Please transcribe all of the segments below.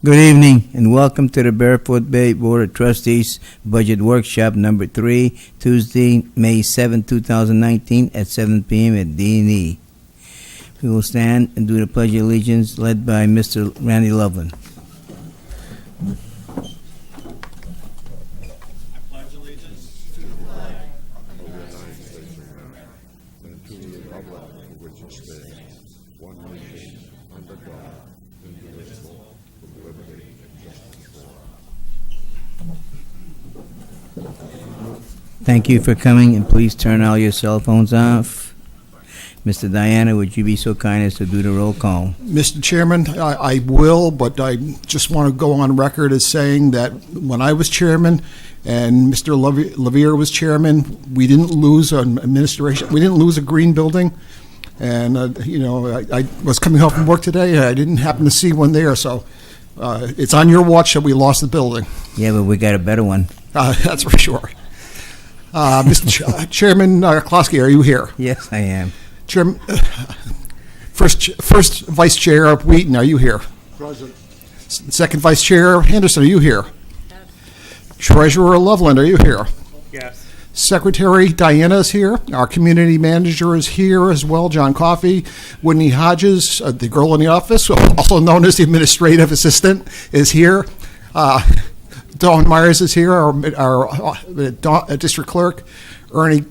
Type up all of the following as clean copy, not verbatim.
Good evening and welcome to the Barefoot Bay Board of Trustees Budget Workshop number 3, Tuesday, May 7, 2019 at 7 p.m. at D&E. We will stand and do the Pledge of Allegiance led by Mr. Randy Loveland. Thank you for coming, and please turn all your cell phones off. Mr. Diana, would you be so kind as to do the roll call? Mr. Chairman, I will, but I just want to go on record as saying that when I was chairman and Mr. Levier was chairman, we didn't lose an administration. We didn't lose a green building. And, I was coming home from work today, and I didn't happen to see one there. So it's on your watch that we lost the building. Yeah, but we got a better one. That's for sure. Mr. Chairman Klosky, are you here? Yes, I am. Chairman, first Vice Chair Wheaton, are you here? Present. Second Vice Chair Henderson, are you here? Yes. Treasurer Loveland, are you here? Yes. Secretary Diana is here. Our community manager is here as well, John Coffey. Whitney Hodges, the girl in the office, also known as the administrative assistant, is here. Dawn Myers is here, our district clerk. Ernie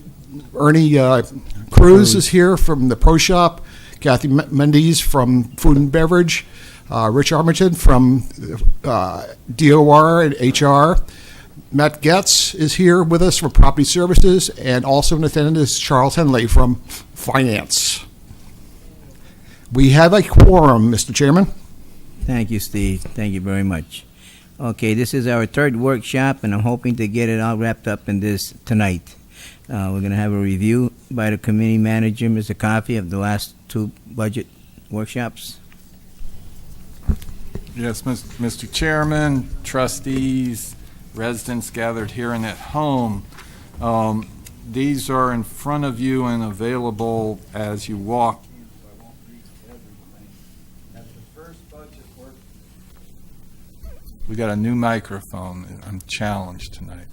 Cruz is here from the Pro Shop. Kathy Mendes from Food and Beverage. Rich Armington from DOR and HR. Matt Getz is here with us from Property Services, and also in attendance is Charles Henley from Finance. We have a quorum, Mr. Chairman. Thank you, Steve. Thank you very much. Okay, this is our third workshop, and I'm hoping to get it all wrapped up in this tonight. We're going to have a review by the committee manager, Mr. Coffey, of the last two budget workshops. Yes, Mr. Chairman, trustees, residents gathered here and at home. These are in front of you and available as you walk. We got a new microphone. I'm challenged tonight.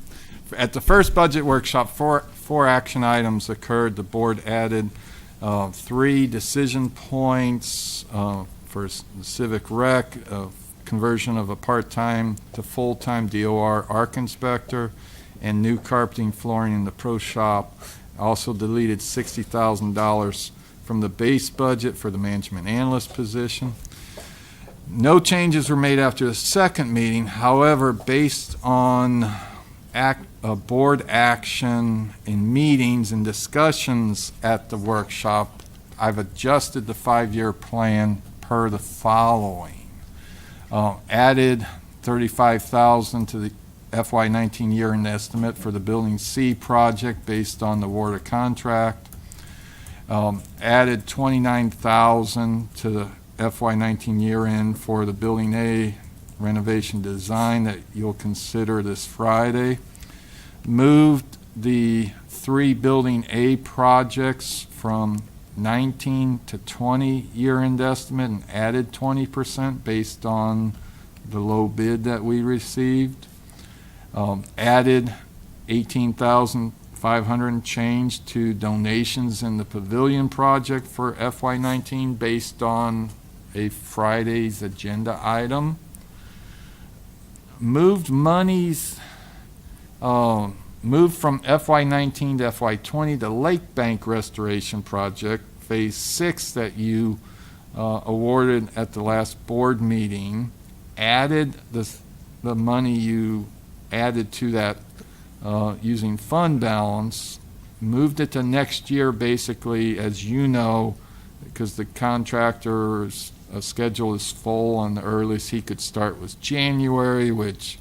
At the first budget workshop, four action items occurred. The board added 3 decision points for civic rec, conversion of a part-time to full-time DOR arc inspector, and new carpeting flooring in the pro shop. Also deleted $60,000 from the base budget for the management analyst position. No changes were made after the second meeting. However, based on board action in meetings and discussions at the workshop, I've adjusted the 5-year plan per the following. Added $35,000 to the FY19 year-end estimate for the Building C project based on the awarded contract. Added $29,000 to the FY19 year-end for the Building A renovation design that you'll consider this Friday. Moved the 3 Building A projects from 19 to 20 year-end estimate and added 20% based on the low bid that we received. Added $18,500 and change to donations in the pavilion project for FY19 based on a Friday's agenda item. Moved monies, moved from FY19 to FY20, the Lake Bank Restoration Project, Phase 6 that you awarded at the last board meeting, added the money you added to that using fund balance, moved it to next year basically, as you know, because the contractor's schedule is full, and the earliest he could start was January, which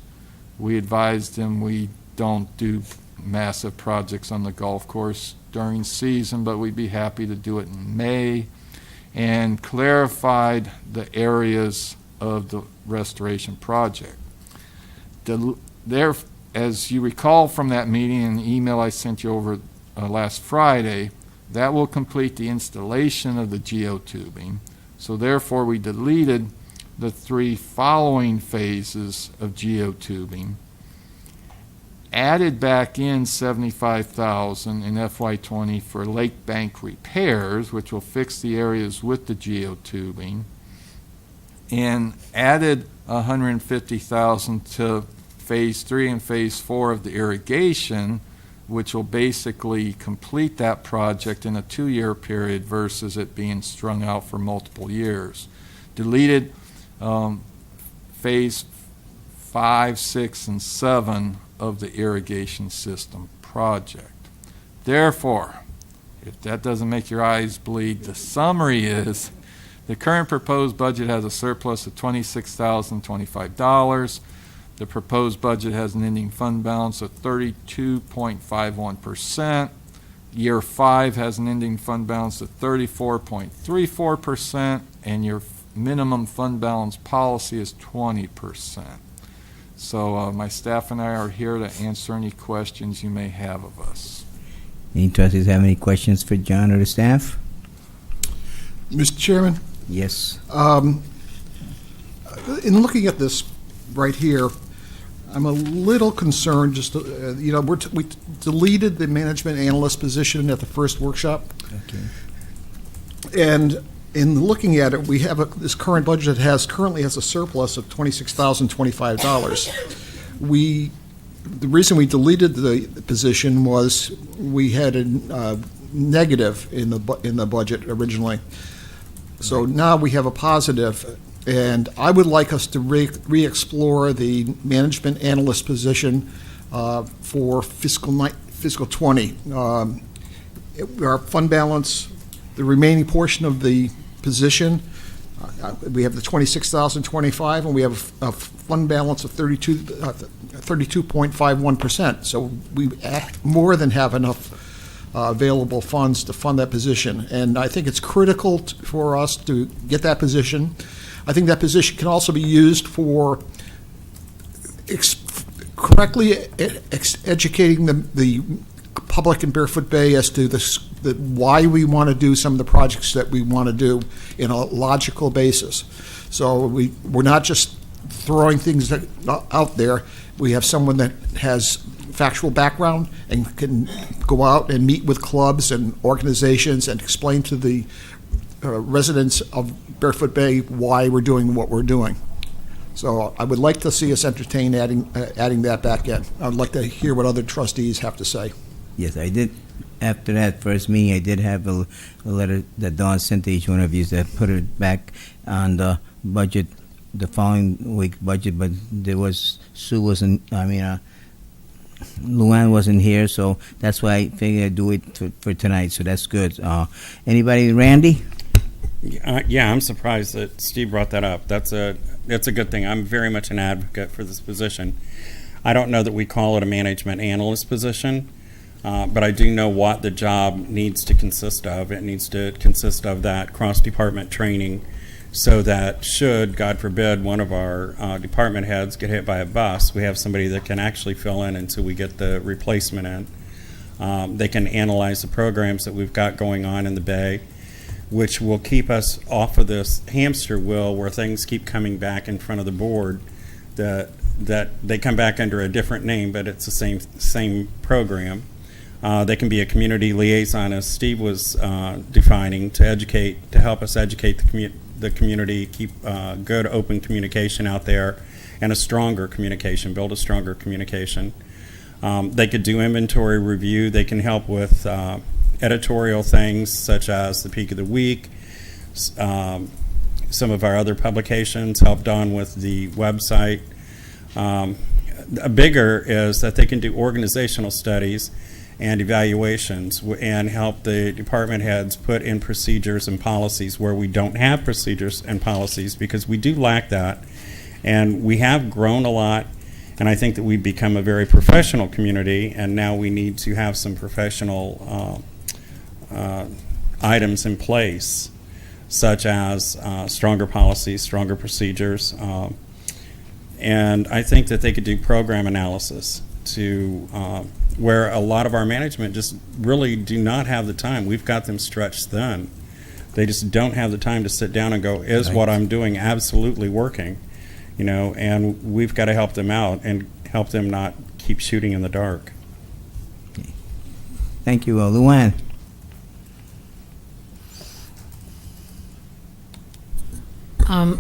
we advised him we don't do massive projects on the golf course during season, but we'd be happy to do it in May, and clarified the areas of the restoration project. As you recall from that meeting and the email I sent you over last Friday, that will complete the installation of the geotubing. So therefore we deleted the 3 following phases of geotubing, added back in $75,000 in FY20 for lake bank repairs, which will fix the areas with the geotubing, and added $150,000 to phase 3 and phase 4 of the irrigation, which will basically complete that project in a 2-year period versus it being strung out for multiple years. Deleted phase 5, 6, and 7 of the irrigation system project. Therefore, if that doesn't make your eyes bleed, the summary is the current proposed budget has a surplus of $26,025. The proposed budget has an ending fund balance of 32.51%. Year 5 has an ending fund balance of 34.34%, and your minimum fund balance policy is 20%. So my staff and I are here to answer any questions you may have of us. Any trustees have any questions for John or the staff? Mr. Chairman, Yes. in looking at this right here, I'm a little concerned. Just we deleted the management analyst position at the first workshop, Okay. and in looking at it, we have this current budget currently has a surplus of $26,025. The reason we deleted the position was we had a negative in the budget originally. So now we have a positive, and I would like us to re-explore the management analyst position for fiscal 20. Our fund balance, the remaining portion of the position, we have the $26,025, and we have a fund balance of 32.51%. So we more than have enough available funds to fund that position. And I think it's critical for us to get that position. I think that position can also be used for correctly educating the public in Barefoot Bay as to why we want to do some of the projects that we want to do in a logical basis. So we're not just throwing things out there. We have someone that has factual background and can go out and meet with clubs and organizations and explain to the residents of Barefoot Bay why we're doing what we're doing. So I would like to see us entertain adding that back in. I'd like to hear what other trustees have to say. Yes, I did. After that first meeting, I did have a letter that Dawn sent to each one of you that put it back on the budget, the following week's budget, but there was, Luann wasn't here, so that's why I figured I'd do it for tonight, so that's good. Anybody, Randy? Yeah, I'm surprised that Steve brought that up. That's a good thing. I'm very much an advocate for this position. I don't know that we call it a management analyst position, but I do know what the job needs to consist of. It needs to consist of that cross-department training so that should, God forbid, one of our department heads get hit by a bus, we have somebody that can actually fill in until we get the replacement in. They can analyze the programs that we've got going on in the Bay, which will keep us off of this hamster wheel where things keep coming back in front of the board that they come back under a different name, but it's the same program. They can be a community liaison, as Steve was defining, to help us educate the community, keep good open communication out there, and a stronger communication, build a stronger communication. They could do inventory review. They can help with editorial things such as the Peak of the Week, some of our other publications, help Dawn with the website. A bigger is that they can do organizational studies and evaluations and help the department heads put in procedures and policies where we don't have procedures and policies, because we do lack that. And we have grown a lot, and I think that we've become a very professional community, and now we need to have some professional items in place, such as stronger policies, stronger procedures, and I think that they could do program analysis to where a lot of our management just really do not have the time. We've got them stretched thin They just don't have the time to sit down and go, is what I'm doing absolutely working? You know, and we've got to help them out and help them not keep shooting in the dark. Thank you, Luann. I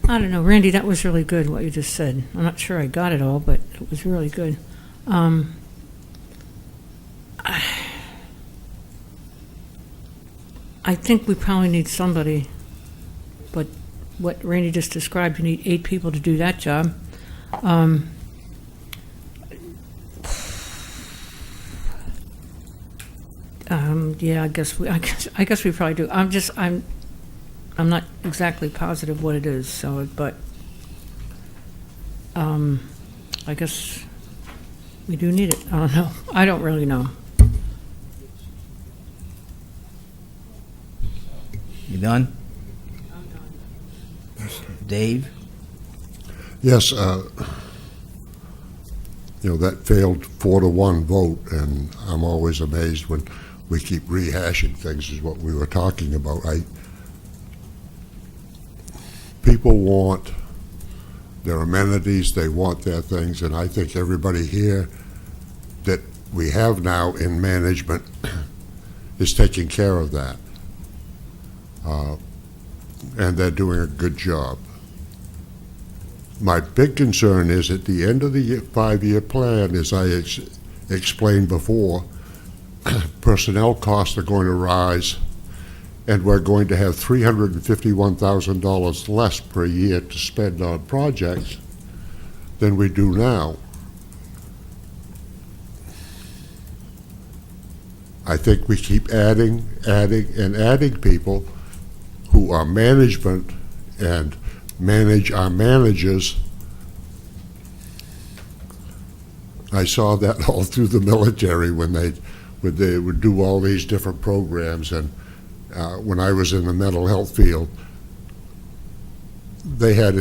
don't know, Randy, that was really good, what you just said. I'm not sure I got it all, but it was really good. I think we probably need somebody, but what Randy just described, you need 8 people to do that job. Yeah, I guess we probably do. I'm not exactly positive what it is, so, but I guess we do need it. I don't know. I don't really know. You done? Dave? Yes, that failed 4-1 vote, and I'm always amazed when we keep rehashing things, is what we were talking about. People want their amenities, they want their things, and I think everybody here that we have now in management is taking care of that. And they're doing a good job. My big concern is at the end of the 5-year plan, as I explained before, personnel costs are going to rise, and we're going to have $351,000 less per year to spend on projects than we do now. I think we keep adding people who are management and manage our managers. I saw that all through the military when they would do all these different programs, and when I was in the mental health field, they had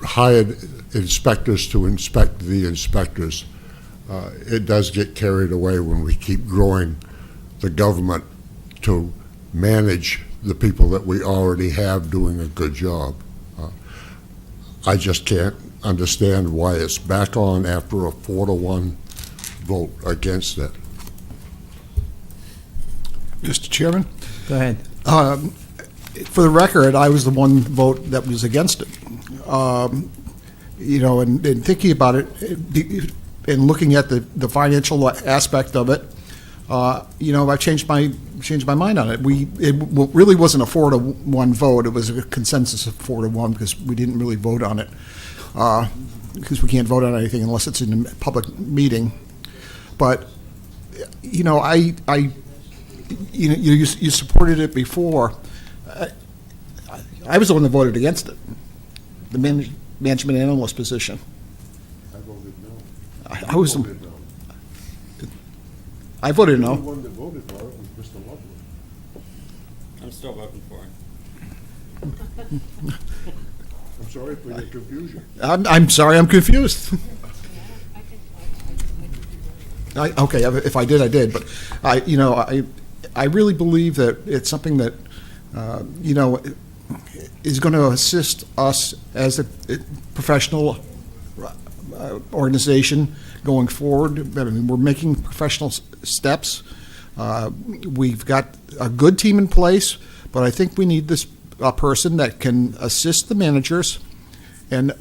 hired inspectors to inspect the inspectors. It does get carried away when we keep growing the government to manage the people that we already have doing a good job. I just can't understand why it's back on after a 4-1 vote against it. Mr. Chairman? Go ahead. For the record, I was the one vote that was against it. And thinking about it, and looking at the financial aspect of it, I changed my mind on it. It really wasn't a 4-1 vote. It was a consensus of 4-1 because we didn't really vote on it, because we can't vote on anything unless it's in a public meeting. But you supported it before. I was the one that voted against it, the management analyst position. I voted no. I was. voted no. I voted no. The one that voted for it was Mr. Loveland. I'm still voting for it. I'm sorry for your confusion. I'm sorry, I'm confused. Okay, if I did, I did. But I really believe that it's something that is going to assist us as a professional organization going forward. I mean, we're making professional steps. We've got a good team in place, but I think we need this person that can assist the managers and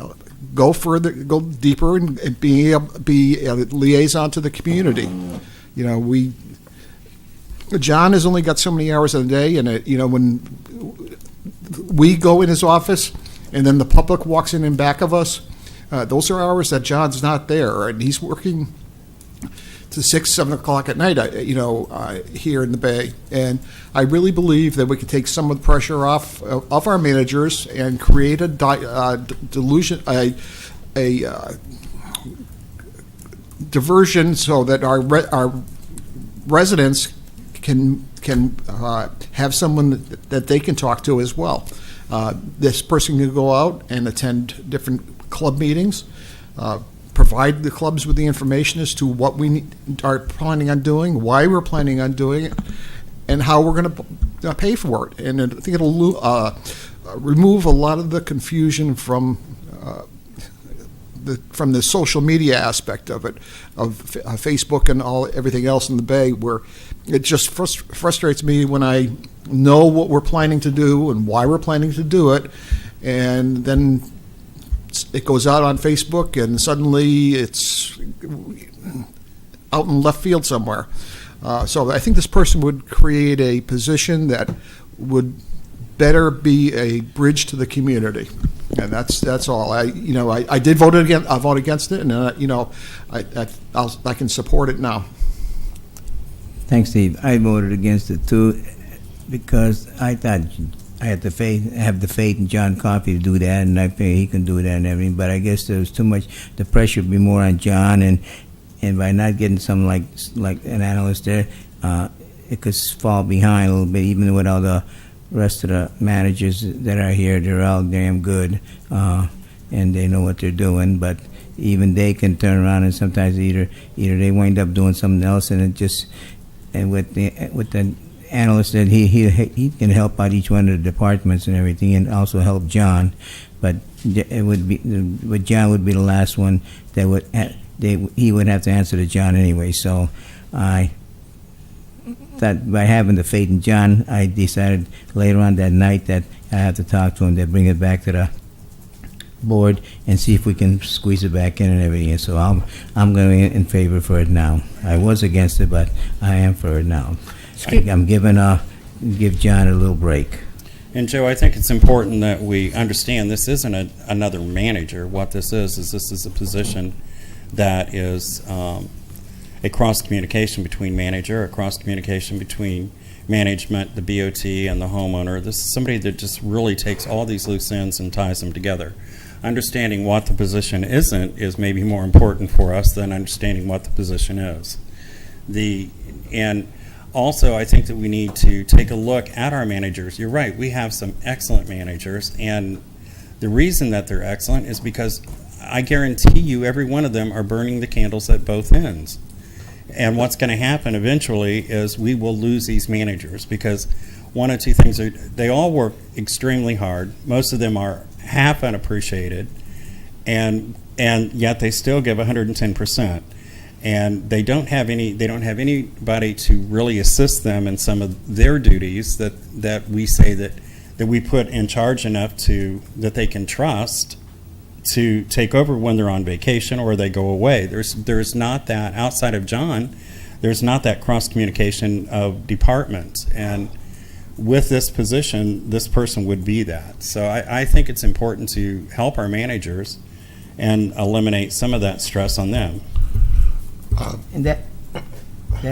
go further, go deeper, and be a liaison to the community. John has only got so many hours in a day, and when we go in his office, and then the public walks in back of us, those are hours that John's not there, and he's working to 6, 7 o'clock at night, here in the Bay. And I really believe that we can take some of the pressure off of our managers and create a diversion so that our residents can have someone that they can talk to as well. This person can go out and attend different club meetings, provide the clubs with the information as to what we are planning on doing, why we're planning on doing it, and how we're going to pay for it. And I think it'll remove a lot of the confusion from the social media aspect of it, of Facebook and everything else in the Bay, where it just frustrates me when I know what we're planning to do and why we're planning to do it, and then it goes out on Facebook and suddenly it's out in left field somewhere. So I think this person would create a position that would better be a bridge to the community, and that's all. I did vote against. I voted against it, and I can support it now. Thanks, Steve. I voted against it too because I thought I had the faith in John Coffey to do that, and I figured he can do that and everything. But I guess there was too much. The pressure would be more on John, and by not getting someone like an analyst there, it could fall behind a little bit, even with all the rest of the managers that are here. They're all damn good, and they know what they're doing. But even they can turn around, and sometimes either they wind up doing something else, and with the analyst that he can help out each one of the departments and everything, and also help John. But John would be the last one that he would have to answer to John anyway. So I thought by having the faith in John, I decided later on that night that I have to talk to him, to bring it back to the board and see if we can squeeze it back in and everything. So I'm going in favor for it now. I was against it, but I am for it now. I'm give John a little break. And Joe, I think it's important that we understand this isn't another manager. What this is a position that is a cross-communication between manager, a cross-communication between management, the BOT, and the homeowner. This is somebody that just really takes all these loose ends and ties them together. Understanding what the position isn't is maybe more important for us than understanding what the position is. And also, I think that we need to take a look at our managers. You're right, we have some excellent managers, and the reason that they're excellent is because I guarantee you every one of them are burning the candles at both ends. And what's going to happen eventually is we will lose these managers, because one of two things they all work extremely hard. Most of them are half unappreciated, and yet they still give 110%. And they don't have anybody to really assist them in some of their duties that we say that we put in charge enough that they can trust to take over when they're on vacation or they go away. There's not that, outside of John, there's not that cross communication of departments. And with this position, this person would be that. So I think it's important to help our managers and eliminate some of that stress on them. And that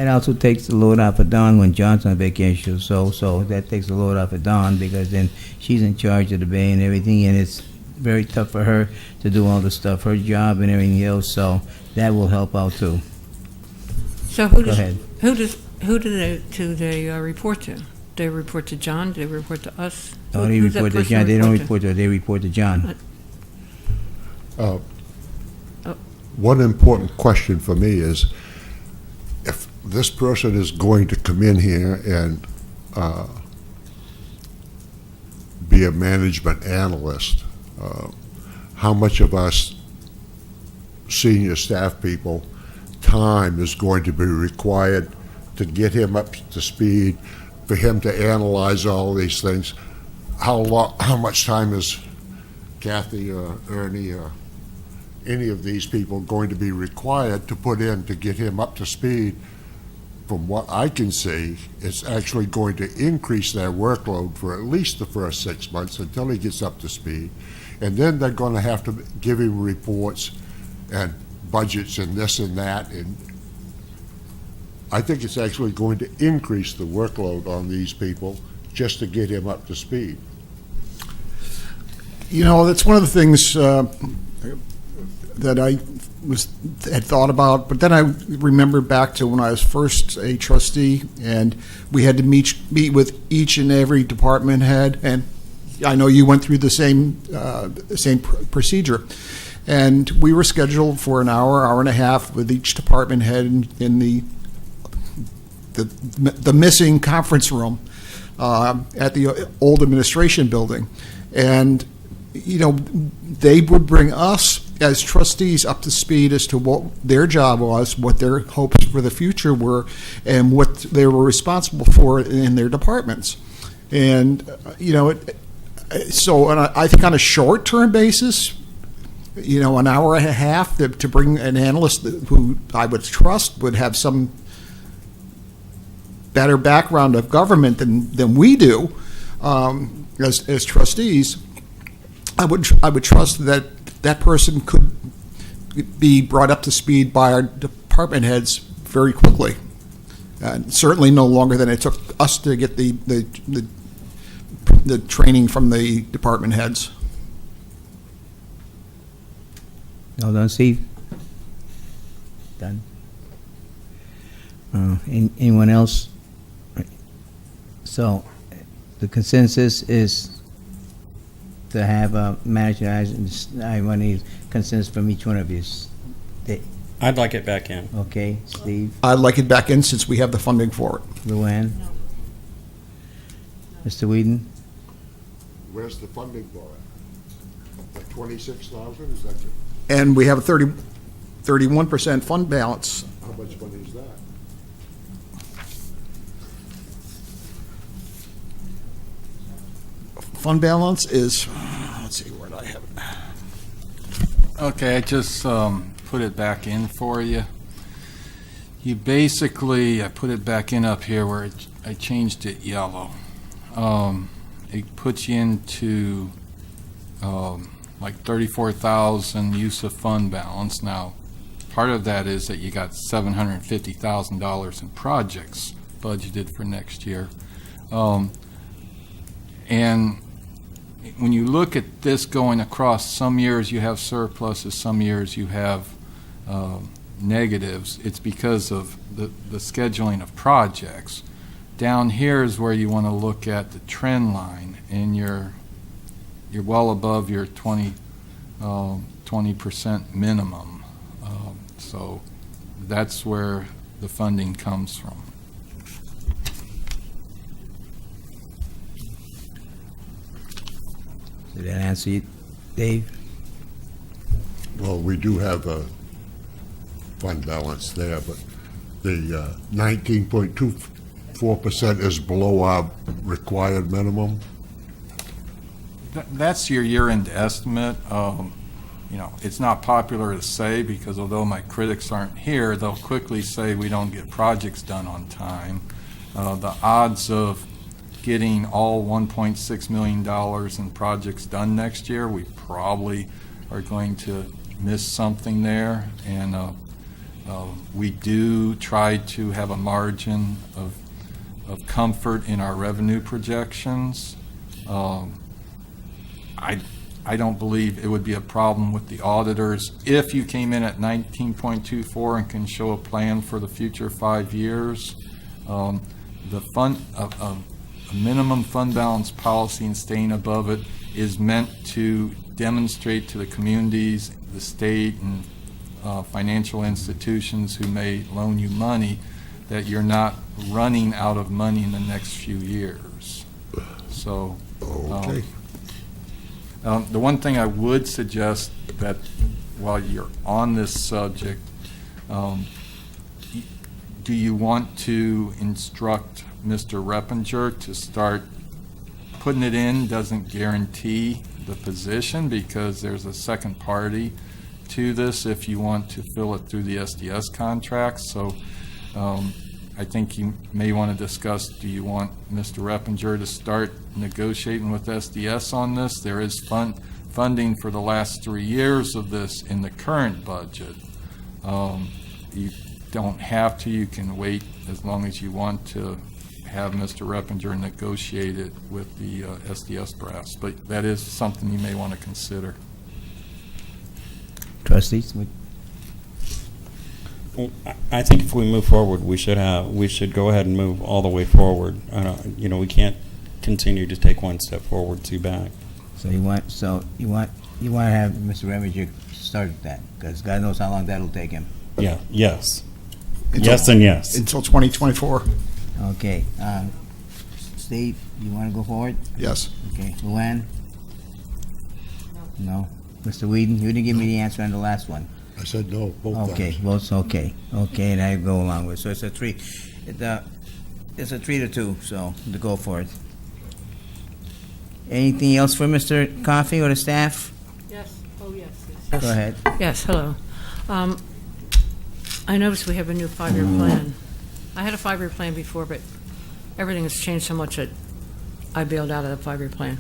also takes the load off of Dawn when John's on vacation. So that takes the load off of Dawn, because then she's in charge of the Bay and everything, and it's very tough for her to do all the stuff, her job and everything else. So that will help out too. So who do they report to? They report to John? Do they report to us? No, they report to John. They don't report to her. They report to John. One important question for me is, if this person is going to come in here and be a management analyst, how much of us senior staff people time is going to be required to get him up to speed, for him to analyze all these things? How much time is Kathy or Ernie or any of these people going to be required to put in to get him up to speed? From what I can see, it's actually going to increase their workload for at least the first 6 months until he gets up to speed. And then they're going to have to give him reports and budgets and this and that. And I think it's actually going to increase the workload on these people just to get him up to speed. You know, that's one of the things that I had thought about, but then I remembered back to when I was first a trustee, and we had to meet with each and every department head, and I know you went through the same procedure, and we were scheduled for an hour and a half with each department head in the the missing conference room at the old administration building. And, they would bring us as trustees up to speed as to what their job was, what their hopes for the future were, and what they were responsible for in their departments. And, so I think on a short-term basis, an hour and a half to bring an analyst who I would trust would have some better background of government than we do as trustees, I would trust that person could be brought up to speed by our department heads very quickly. Certainly no longer than it took us to get the training from the department heads. All done, Steve? Done. Anyone else? So, the consensus is to have a manager. I want a consensus from each one of you. I'd like it back in. Okay, Steve, I'd like it back in since we have the funding for it. Luann, Mr. Whedon. Where's the funding for it? Like 26,000, is that it? And we have a 31% fund balance. How much money is that? Fund balance is, let's see, where did I have it? Okay, I just put it back in for you. You basically, I put it back in up here where I changed it yellow. It puts you into like 34,000 use of fund balance. Now, part of that is that you got $750,000 in projects budgeted for next year. And when you look at this going across, some years you have surpluses, some years you have negatives. It's because of the scheduling of projects. Down here is where you want to look at the trend line, and you're well above your 20% minimum. So that's where the funding comes from. Did that answer you, Dave? Well, we do have a fund balance there, but the 19.24% is below our required minimum. That's your year-end estimate. It's not popular to say because although my critics aren't here, they'll quickly say we don't get projects done on time. The odds of getting all $1.6 million in projects done next year, we probably are going to miss something there. And we do try to have a margin of comfort in our revenue projections. I don't believe it would be a problem with the auditors if you came in at 19.24 and can show a plan for the future 5 years. The a minimum fund balance policy and staying above it is meant to demonstrate to the communities, the state, and financial institutions who may loan you money that you're not running out of money in the next few years. So. Okay. The one thing I would suggest that while you're on this subject, do you want to instruct Mr. Reppinger to start putting it in? Doesn't guarantee the position because there's a second party to this if you want to fill it through the SDS contracts. So I think you may want to discuss, do you want Mr. Reppinger to start negotiating with SDS on this? There is funding for the last 3 years of this in the current budget. You don't have to. You can wait as long as you want to have Mr. Reppinger negotiate it with the SDS brass. But that is something you may want to consider. Trustees? I think if we move forward, we should go ahead and move all the way forward. We can't continue to take one step forward, two back. So you want to have Mr. Reminger start that, because God knows how long that'll take him. Yeah. Yes. Until- Yes and yes. Until 2024. Okay, Steve, you want to go forward? Yes. Okay, Luann? No. Mr. Whedon, you didn't give me the answer on the last one. I said no both times. Okay, votes okay. Okay, and I go along with it. So it's a 3. It's a 3-2, so to go for it. Anything else for Mr. Coffey or the staff? Yes, oh, yes. Go ahead. Yes, hello. I noticed we have a new 5-year plan. I had a 5-year plan before, but everything has changed so much that I bailed out of the 5-year plan.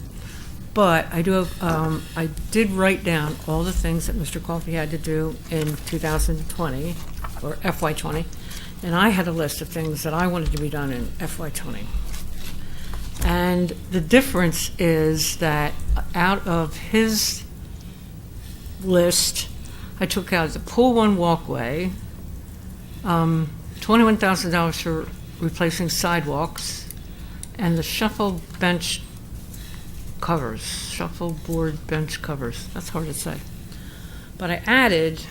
But I do have, I did write down all the things that Mr. Coffey had to do in 2020, or FY20, and I had a list of things that I wanted to be done in FY20. And the difference is that out of his list, I took out the Pool 1 walkway, $21,000 for replacing sidewalks, and the shuffleboard bench covers. That's hard to say. But I added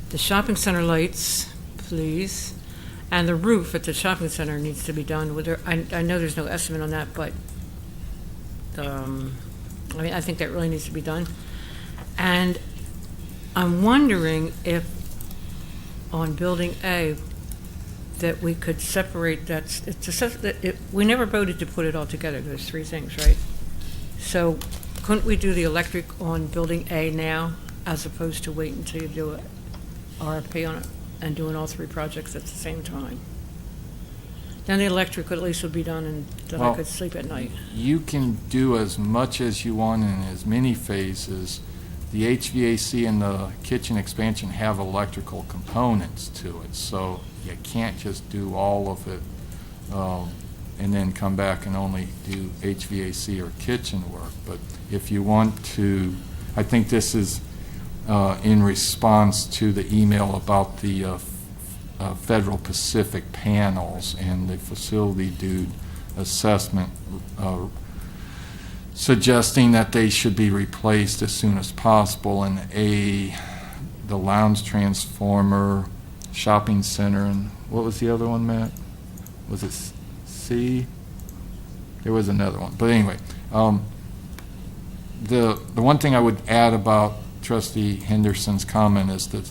the shopping center lights, please, and the roof at the shopping center needs to be done. I know there's no estimate on that, but I think that really needs to be done. And I'm wondering if on Building A that we could separate that. We never voted to put it all together. There's 3 things, right? So couldn't we do the electric on Building A now as opposed to wait until you do an RFP on it and doing all 3 projects at the same time? Then the electric at least would be done and then I could sleep at night. You can do as much as you want in as many phases. The HVAC and the kitchen expansion have electrical components to it, so you can't just do all of it and then come back and only do HVAC or kitchen work. But if you want to, I think this is in response to the email about the Federal Pacific panels and the facility dude assessment suggesting that they should be replaced as soon as possible. And the lounge transformer, shopping center, and what was the other one, Matt? Was it C? There was another one. But anyway, the one thing I would add about Trustee Henderson's comment is that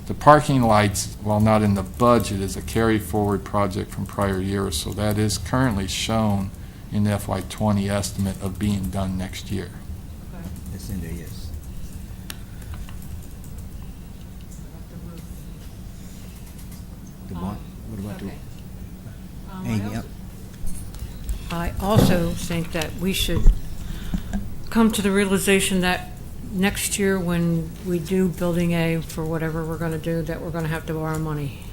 the parking lights, while not in the budget, is a carry forward project from prior years, so that is currently shown in the FY20 estimate of being done next year. It's in there, yes. What about the... Anything else? I also think that we should come to the realization that next year when we do Building A for whatever we're going to do, that we're going to have to borrow money.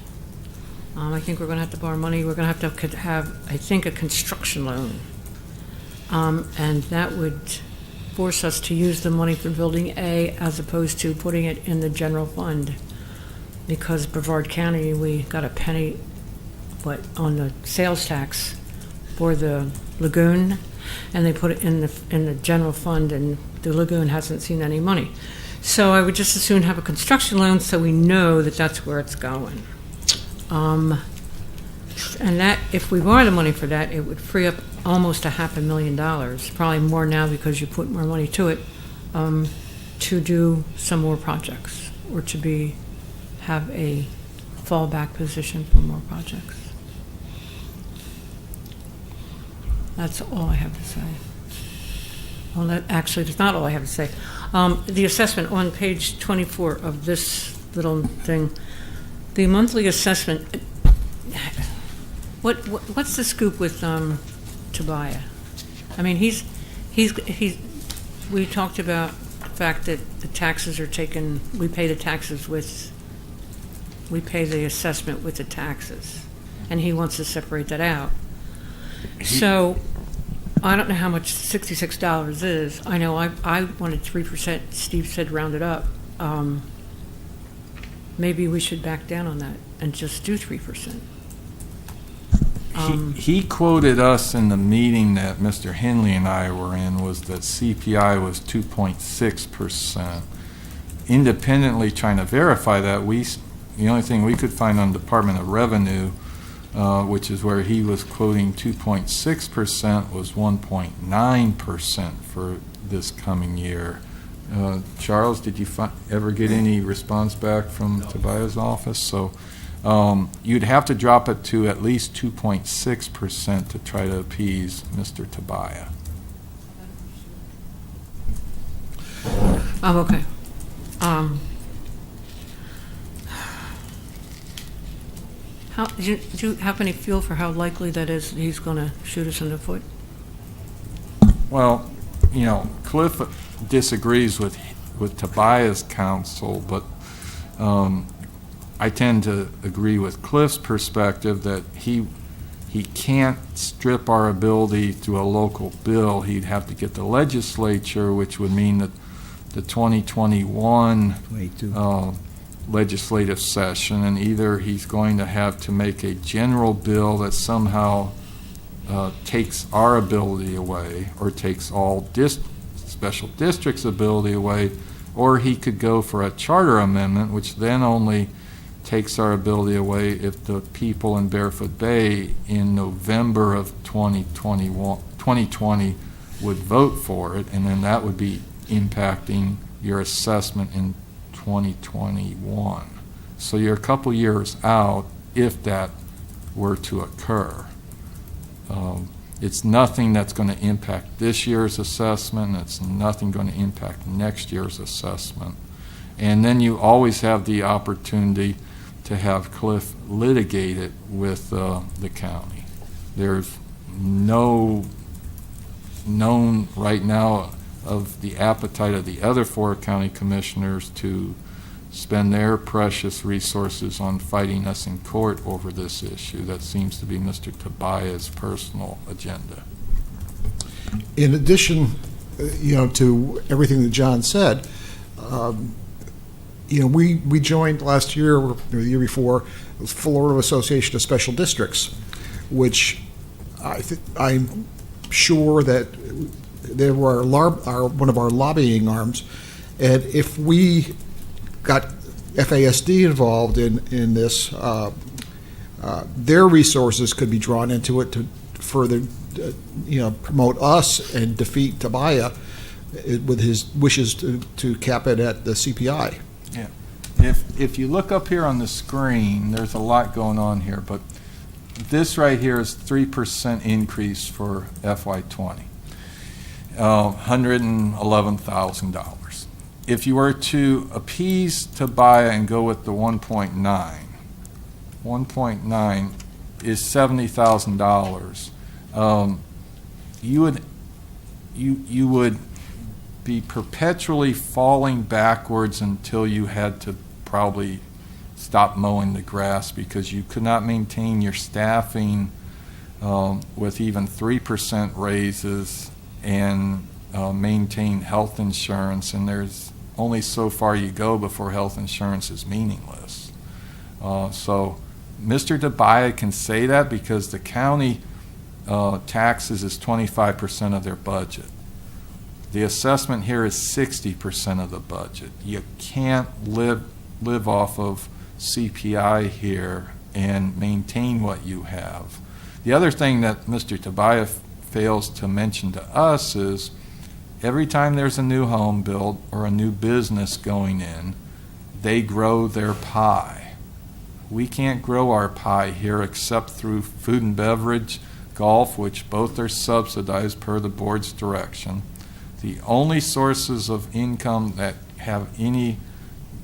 I think we're going to have to borrow money. We're going to have, I think, a construction loan. And that would force us to use the money for Building A as opposed to putting it in the general fund. Because Brevard County, we got a penny on the sales tax for the lagoon, and they put it in the general fund, and the lagoon hasn't seen any money. So I would just as soon have a construction loan so we know that that's where it's going. And that, if we borrow the money for that, it would free up almost $500,000, probably more now because you put more money to it, to do some more projects or to have a fallback position for more projects. That's all I have to say. Well, that's not all I have to say. The assessment on page 24 of this little thing, the monthly assessment. What's the scoop with Tobiah? I mean, we talked about the fact that the taxes are taken. We pay the assessment with the taxes, and he wants to separate that out. So I don't know how much $66 is. I know I wanted 3%. Steve said round it up. Maybe we should back down on that and just do 3%. He quoted us in the meeting that Mr. Henley and I were in, was that CPI was 2.6%. Independently trying to verify that, the only thing we could find on Department of Revenue which is where he was quoting 2.6%, was 1.9% for this coming year. Charles, did you ever get any response back from Tobias's office? So you'd have to drop it to at least 2.6% to try to appease Mr. Tobias. Okay. Do you have any feel for how likely that is that he's going to shoot us in the foot? Well, Cliff disagrees with Tobias' counsel, but I tend to agree with Cliff's perspective that he can't strip our ability through a local bill. He'd have to get the legislature, which would mean that the 2021 legislative session, and either he's going to have to make a general bill that somehow takes our ability away, or takes all special districts' ability away, or he could go for a charter amendment, which then only takes our ability away if the people in Barefoot Bay in November of 2020 would vote for it, and then that would be impacting your assessment in 2021. So you're a couple years out if that were to occur. It's nothing that's going to impact this year's assessment. It's nothing going to impact next year's assessment. And then you always have the opportunity to have Cliff litigate it with the county. There's no known right now of the appetite of the other 4 county commissioners to spend their precious resources on fighting us in court over this issue. That seems to be Mr. Tobias' personal agenda. In addition, to everything that John said, we joined last year or the year before the Florida Association of Special Districts, which I'm sure that they were one of our lobbying arms, and if we got FASD involved in this, their resources could be drawn into it to further, promote us and defeat Tobias with his wishes to cap it at the CPI. Yeah. If you look up here on the screen, there's a lot going on here, but this right here is 3% increase for FY20, $111,000. If you were to appease Tobias and go with the 1.9 is $70,000. You would be perpetually falling backwards until you had to probably stop mowing the grass, because you could not maintain your staffing with even 3% raises and maintain health insurance, and there's only so far you go before health insurance is meaningless. So Mr. Tobias can say that because the county taxes is 25% of their budget. The assessment here is 60% of the budget. You can't live off of CPI here and maintain what you have. The other thing that Mr. Tobias fails to mention to us is every time there's a new home built or a new business going in, they grow their pie. We can't grow our pie here except through food and beverage, golf, which both are subsidized per the board's direction. The only sources of income that have any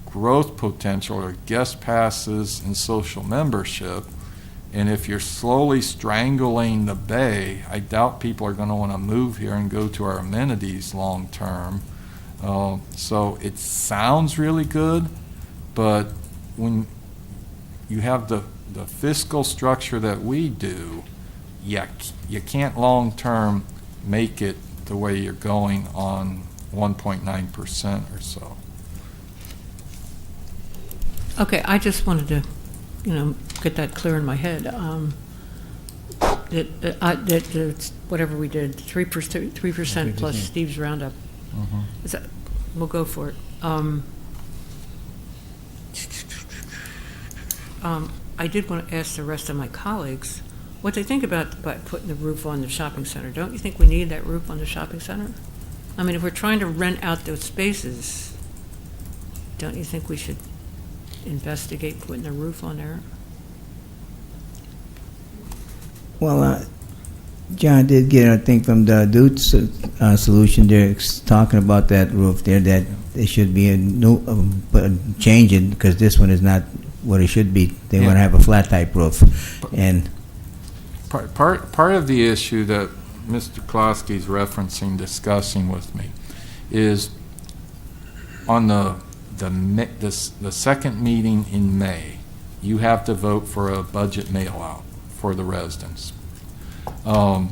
growth potential are guest passes and social membership. And if you're slowly strangling the bay, I doubt people are going to want to move here and go to our amenities long term. So it sounds really good, but when you have the fiscal structure that we do, you can't long term make it the way you're going on 1.9% or so. Okay, I just wanted to, get that clear in my head. Whatever we did, 3% plus Steve's roundup. Is that, we'll go for it. I did want to ask the rest of my colleagues what they think about putting the roof on the shopping center. Don't you think we need that roof on the shopping center? I mean, if we're trying to rent out those spaces, don't you think we should investigate putting a roof on there? Well, John did get, I think, from the Dudes Solution, they're talking about that roof there, that there should be a new, change it, because this one is not what it should be. They want to have a flat type roof. And Part of the issue that Mr. Klosky's referencing, discussing with me, is on the second meeting in May, you have to vote for a budget mail-out for the residents. I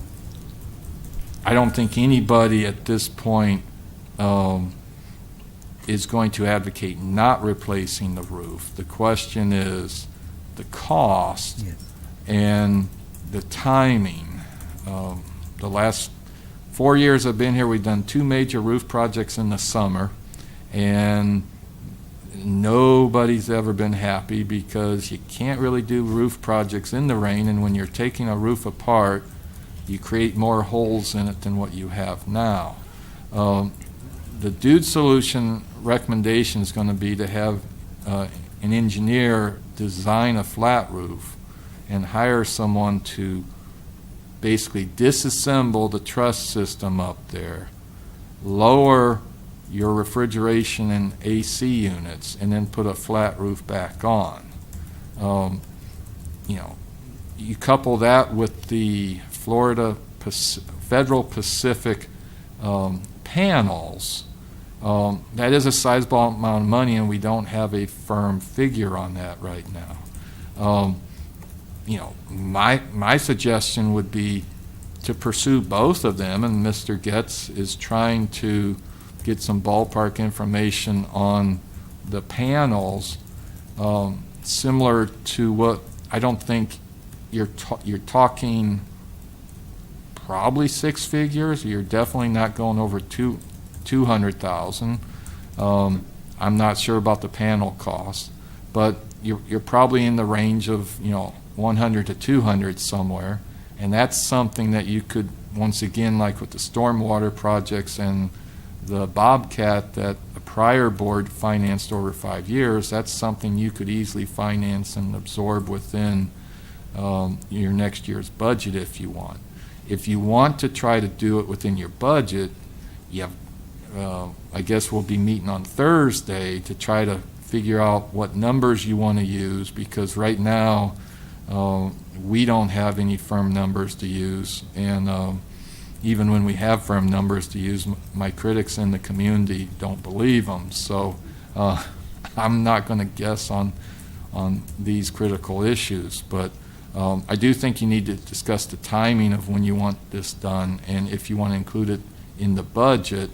don't think anybody at this point is going to advocate not replacing the roof. The question is the cost and the timing. The last 4 years I've been here, we've done 2 major roof projects in the summer, and nobody's ever been happy because you can't really do roof projects in the rain, and when you're taking a roof apart, you create more holes in it than what you have now. The Dude Solution recommendation is going to be to have an engineer design a flat roof and hire someone to basically disassemble the truss system up there, lower your refrigeration and AC units, and then put a flat roof back on. You couple that with the Florida Federal Pacific panels, that is a sizable amount of money, and we don't have a firm figure on that right now. My suggestion would be to pursue both of them, and Mr. Getz is trying to get some ballpark information on the panels, similar to what I don't think you're talking probably 6 figures. You're definitely not going over 200,000. I'm not sure about the panel cost, but you're probably in the range of 100 to 200 somewhere, and that's something that you could, once again, like with the stormwater projects and the Bobcat that a prior board financed over 5 years, that's something you could easily finance and absorb within your next year's budget if you want. If you want to try to do it within your budget, you have, I guess we'll be meeting on Thursday to try to figure out what numbers you want to use, because right now we don't have any firm numbers to use, and even when we have firm numbers to use, my critics in the community don't believe them. So I'm not going to guess on these critical issues, but I do think you need to discuss the timing of when you want this done, and if you want to include it in the budget,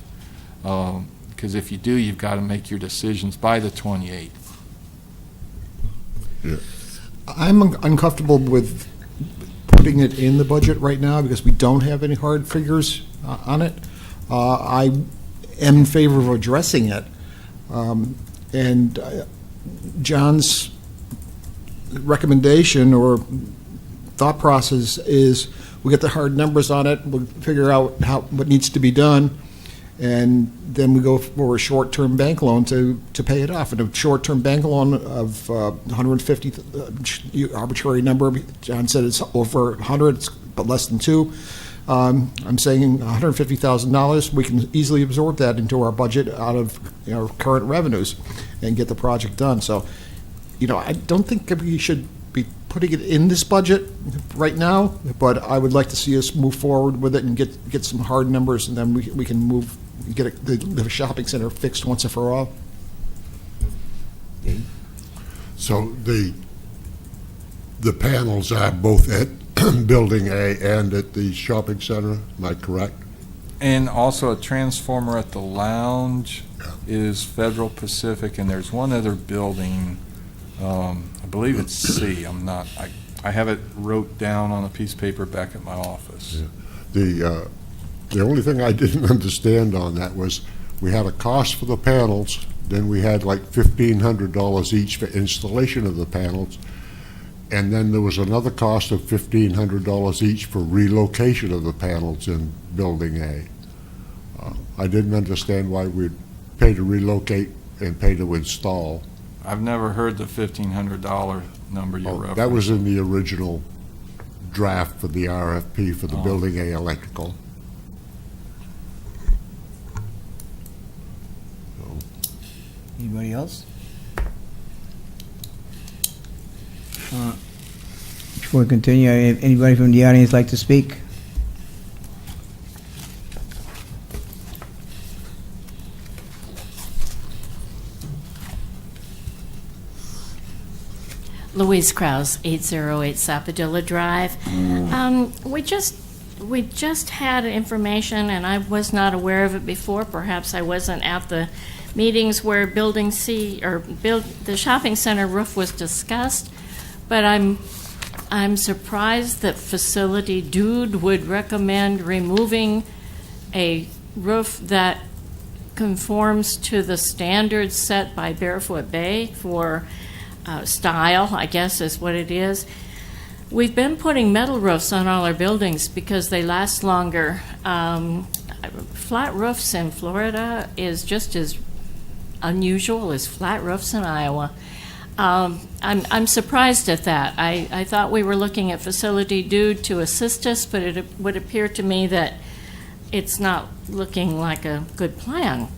because if you do, you've got to make your decisions by the 28th. Yeah. I'm uncomfortable with putting it in the budget right now because we don't have any hard figures on it. I am in favor of addressing it. And John's recommendation or thought process is we get the hard numbers on it, we'll figure out what needs to be done, and then we go for a short-term bank loan to pay it off. And a short-term bank loan of 150, arbitrary number, John said it's over 100, but less than 2. I'm saying $150,000. We can easily absorb that into our budget out of current revenues and get the project done. So, I don't think we should be putting it in this budget right now, but I would like to see us move forward with it and get some hard numbers, and then we can get the shopping center fixed once and for all. So the panels are both at Building A and at the shopping center, am I correct? And also a transformer at the lounge is Federal Pacific, and there's one other building, I believe it's C. I have it wrote down on a piece of paper back at my office. Yeah. The only thing I didn't understand on that was we had a cost for the panels, then we had like $1,500 each for installation of the panels, And then there was another cost of $1,500 each for relocation of the panels in Building A. I didn't understand why we'd pay to relocate and pay to install. I've never heard the $1,500 number you're referencing. That was in the original draft for the RFP for the Building A electrical. Anybody else? Before we continue, anybody from the audience like to speak? Louise Krause, 808 Sapadilla Drive. We just had information, and I was not aware of it before. Perhaps I wasn't at the meetings where Building C or the shopping center roof was discussed, but I'm surprised that Facility Dude would recommend removing a roof that conforms to the standards set by Barefoot Bay for style, I guess is what it is. We've been putting metal roofs on all our buildings because they last longer. Flat roofs in Florida is just as unusual as flat roofs in Iowa. I'm surprised at that. I thought we were looking at Facility Dude to assist us, but it would appear to me that it's not looking like a good plan.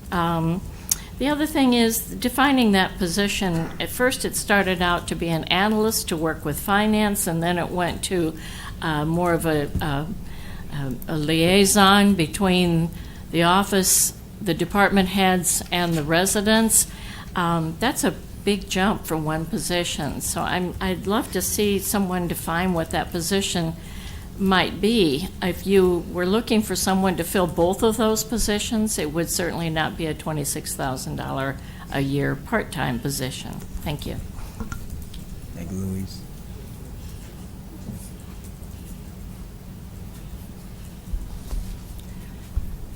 The other thing is defining that position. At first, it started out to be an analyst to work with finance, and then it went to more of a liaison between the office, the department heads, and the residents. That's a big jump from one position. So I'd love to see someone define what that position might be. If you were looking for someone to fill both of those positions, it would certainly not be a $26,000 a year part-time position. Thank you. Thank you, Louise.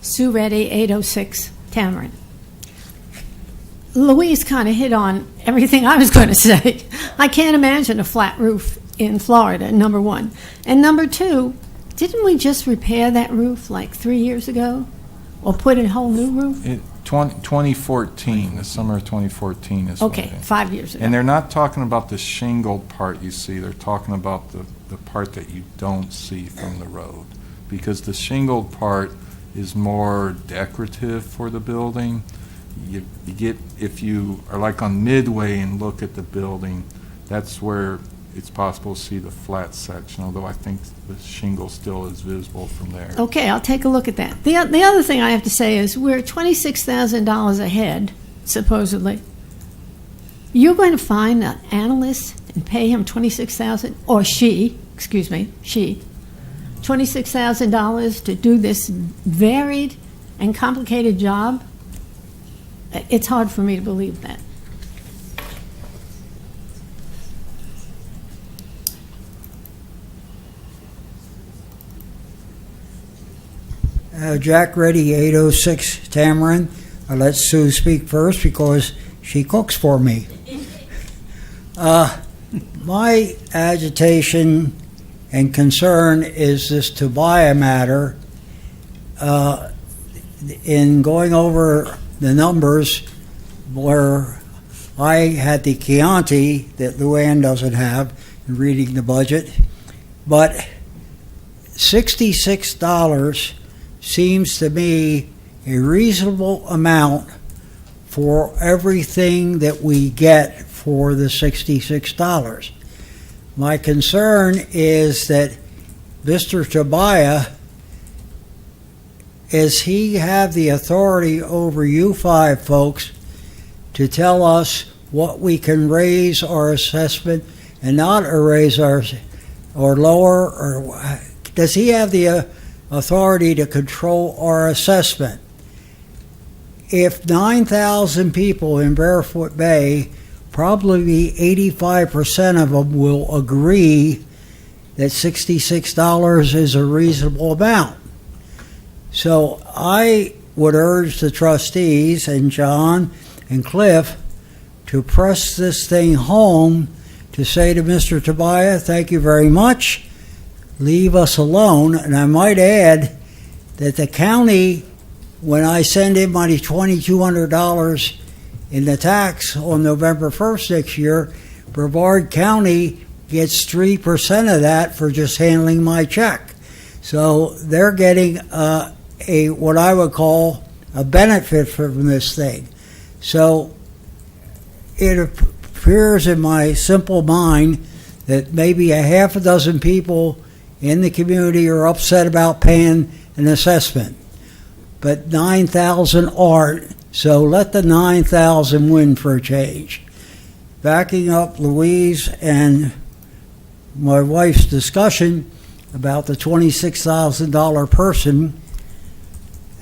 Sue Reddy, 806 Tamarind. Louise kind of hit on everything I was going to say. I can't imagine a flat roof in Florida, number one. And number two, didn't we just repair that roof like 3 years ago? Or put in a whole new roof? 2014, the summer of 2014 is Okay, when 5 years ago. And they're not talking about the shingled part you see. They're talking about the part that you don't see from the road. Because the shingled part is more decorative for the building. You get, if you are like on Midway and look at the building, that's where it's possible to see the flat section, although I think the shingle still is visible from there. Okay, I'll take a look at that. The other thing I have to say is we're $26,000 ahead, supposedly. You're going to find an analyst and pay him $26,000, or she, $26,000 to do this varied and complicated job? It's hard for me to believe that. Jack Reddy, 806 Tamarind. I let Sue speak first because she cooks for me. My agitation and concern is this Tobiah matter. In going over the numbers where I had the Chianti that Luann doesn't have in reading the budget, but $66 seems to me a reasonable amount for everything that we get for the $66. My concern is that Mr. Tobiah, does he have the authority over you five folks to tell us what we can raise our assessment and not raise our or lower, or does he have the authority to control our assessment? If 9,000 people in Barefoot Bay, probably 85% of them will agree that $66 is a reasonable amount. So I would urge the trustees and John and Cliff to press this thing home to say to Mr. Tobiah, thank you very much. Leave us alone. And I might add that the county, when I send in my $2,200 in the tax on November 1st next year, Brevard County gets 3% of that for just handling my check. So they're getting a what I would call a benefit from this thing. So it appears in my simple mind that maybe a half a dozen people in the community are upset about paying an assessment, but 9,000 aren't. So let the 9,000 win for a change. Backing up Louise and my wife's discussion about the $26,000 person,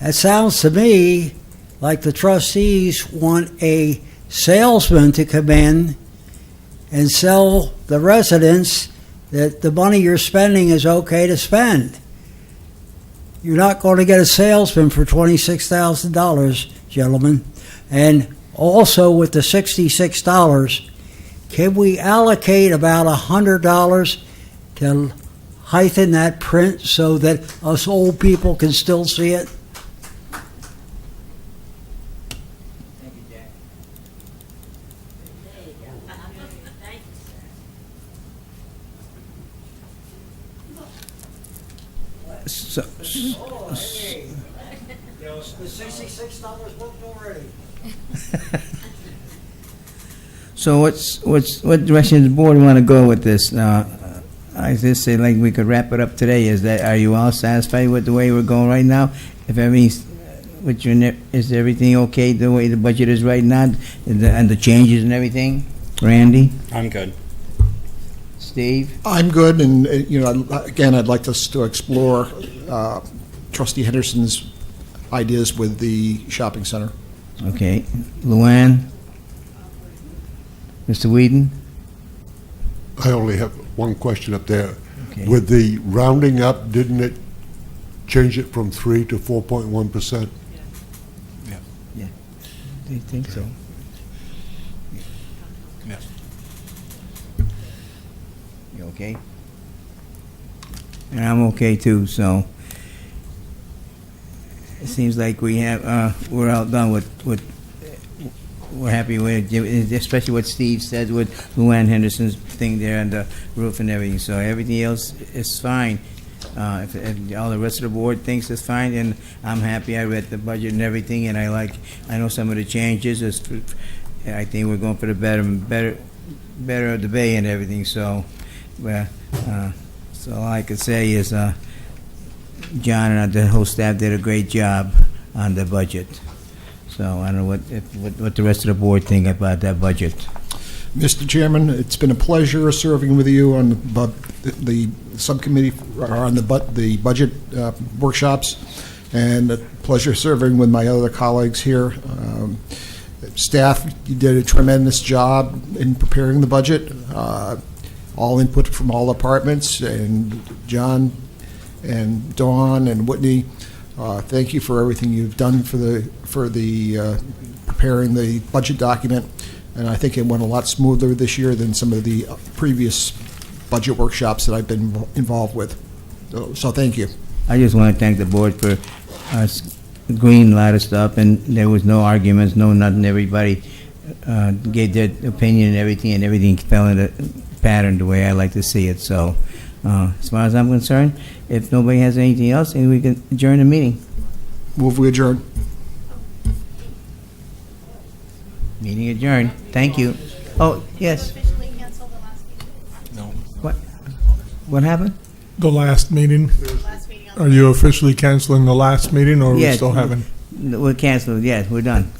it sounds to me like the trustees want a salesman to come in and sell the residents that the money you're spending is okay to spend. You're not going to get a salesman for $26,000, gentlemen. And also with the $66, can we allocate about $100 to heighten that print so that us old people can still see it? So, The $66 booked already. so what direction does the board want to go with this? I just say like we could wrap it up today. Are you all satisfied with the way we're going right now? If everything's is everything okay the way the budget is right now, and the changes and everything? Randy, I'm good. Steve, I'm good, and again, I'd like us to explore Trustee Henderson's ideas with the shopping center. okay, Luann, Mr. Whedon, I only have one question up there. okay. With the rounding up, didn't it change it from 3 to 4.1%? Do you think so? Yes. You okay? And I'm okay too, so it seems like we have, we're all done with we're happy with, especially what Steve said with Luann Henderson's thing there and the roof and everything, so everything else is fine. If all the rest of the board thinks it's fine, and I'm happy. I read the budget and everything, and I know some of the changes. I think we're going for the better of the bay and everything. So, so all I could say is, John and the whole staff did a great job on the budget. So I don't know what the rest of the board think about that budget. Mr. Chairman, it's been a pleasure serving with you on the subcommittee, or on the budget workshops, and a pleasure serving with my other colleagues here. Staff, you did a tremendous job in preparing the budget. All input from all departments, and John and Dawn and Whitney, thank you for everything you've done for the preparing the budget document. And I think it went a lot smoother this year than some of the previous budget workshops that I've been involved with. So thank you. I just want to thank the board for agreeing a lot of stuff, and there was no arguments, no nothing. Everybody gave their opinion and everything fell in a pattern the way I like to see it. So as far as I'm concerned, if nobody has anything else, then we can adjourn the meeting. Move we adjourn. Meeting adjourned. Thank you. Oh, yes. No. What happened? The last meeting? Are you officially canceling the last meeting, or are we Yes. still having? We're canceled. Yes, we're done.